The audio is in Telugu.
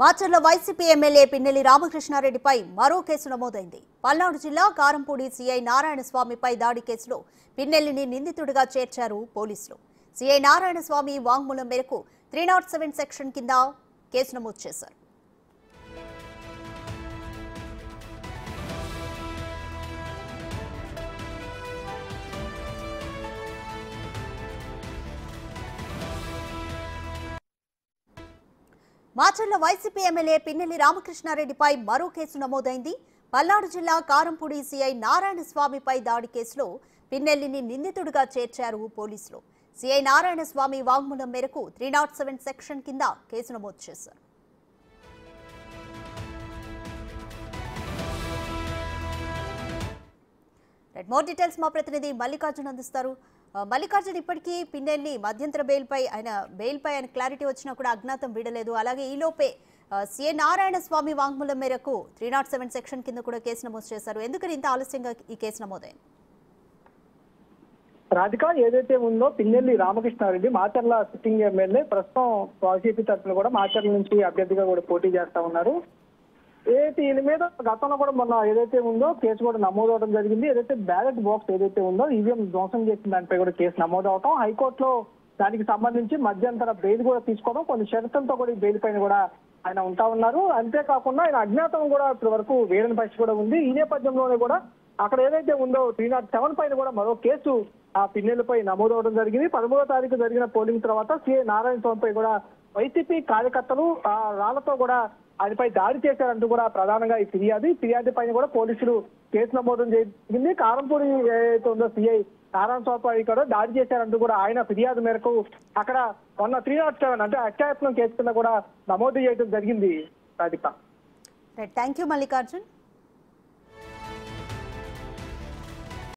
మాచర్ల వైసీపీ ఎమ్మెల్యే పిన్నెల్లి రామకృష్ణారెడ్డిపై మరో కేసు నమోదైంది. పల్నాడు జిల్లా కారంపూడి సీఐ నారాయణస్వామిపై దాడి కేసులో పిన్నెల్లిని నిందితుడిగా చేర్చారు పోలీసులు. సీఐ నారాయణస్వామి వాంగ్మూలం మేరకు 307 సెక్షన్ కింద కేసు నమోదు చేశారు. మాచర్ల వైసీపీ ఎమ్మెల్యే పిన్నెల్లి రామకృష్ణారెడ్డిపై మరో కేసు నమోదైంది. పల్నాడు జిల్లా కారంపూడి సీఐ నారాయణస్వామిపై దాడి కేసులో పిన్నెల్లిని నిందితుడిగా చేర్చారు పోలీసులు. సీఐ నారాయణస్వామి వాంగ్మూలం మేరకు 307 సెక్షన్ కింద కేసు నమోదు చేశారు. మోర్ డీటెయిల్స్ మా ప్రతినిధి మల్లికార్జున్ అందిస్తారు. మల్లికార్జున్, ఇప్పటికీ పిన్నెల్లి మధ్యంతర బెయిల్పై ఆయన క్లారిటీ వచ్చినా కూడా అజ్ఞాతం వీడలేదు. అలాగే ఈలోపే సీఐ నారాయణస్వామి వాంగ్మూలం మేరకు 307 సెక్షన్ కింద కూడా కేసు నమోదు చేశారు. ఎందుకని ఇంత ఆలస్యంగా ఈ కేసు నమోదైంది? రాధిక, ఏదైతే ఉందో పిన్నెల్లి రామకృష్ణారెడ్డి మాచర్ల సిట్టింగ్ ఎమ్మెల్యే, ప్రస్తుతం వైసీపీ తరఫున కూడా మాచర్ల నుంచి అభ్యర్థిగా కూడా పోటీ చేస్తా ఉన్నారు. ఏదైతే ఈయన మీద గతంలో కూడా మొన్న ఏదైతే ఉందో కేసు కూడా నమోదు అవడం జరిగింది. ఏదైతే బ్యాలెట్ బాక్స్ ఏదైతే ఉందో ఈవీఎం ధ్వంసం చేసిన దానిపై కూడా కేసు నమోదు అవటం, హైకోర్టులో దానికి సంబంధించి మధ్యంతర బెయిల్ కూడా తీసుకోవడం, కొన్ని షరతులతో కూడా ఈ బెయిల్ పైన కూడా ఆయన ఉంటా ఉన్నారు. అంతేకాకుండా ఆయన అజ్ఞాతం కూడా ఇప్పటి వరకు వేరని పరిస్థితి కూడా ఉంది. ఈ నేపథ్యంలోనే కూడా అక్కడ ఏదైతే ఉందో 307 పైన కూడా మరో కేసు ఆ పిన్నెల్లిపై నమోదు అవడం జరిగింది. 13వ తారీఖు జరిగిన పోలింగ్ తర్వాత సీఐ నారాయణస్వామిపై కూడా వైసీపీ కార్యకర్తలు రాళ్లతో కూడా ఆయనపై దాడి చేశారంటూ కూడా ప్రధానంగా ఈ ఫిర్యాదు పైన కూడా పోలీసులు కేసు నమోదు జరిగింది. కారంపూడి ఏదైతే ఉందో సీఐ నారాయణస్వామిపై కూడా దాడి చేశారంటూ కూడా ఆయన ఫిర్యాదు మేరకు అక్కడ మొన్న 307 అంటే అత్యాయత్నం కేసు కింద కూడా నమోదు చేయడం జరిగింది. Radhika, thank you Mallikarjun.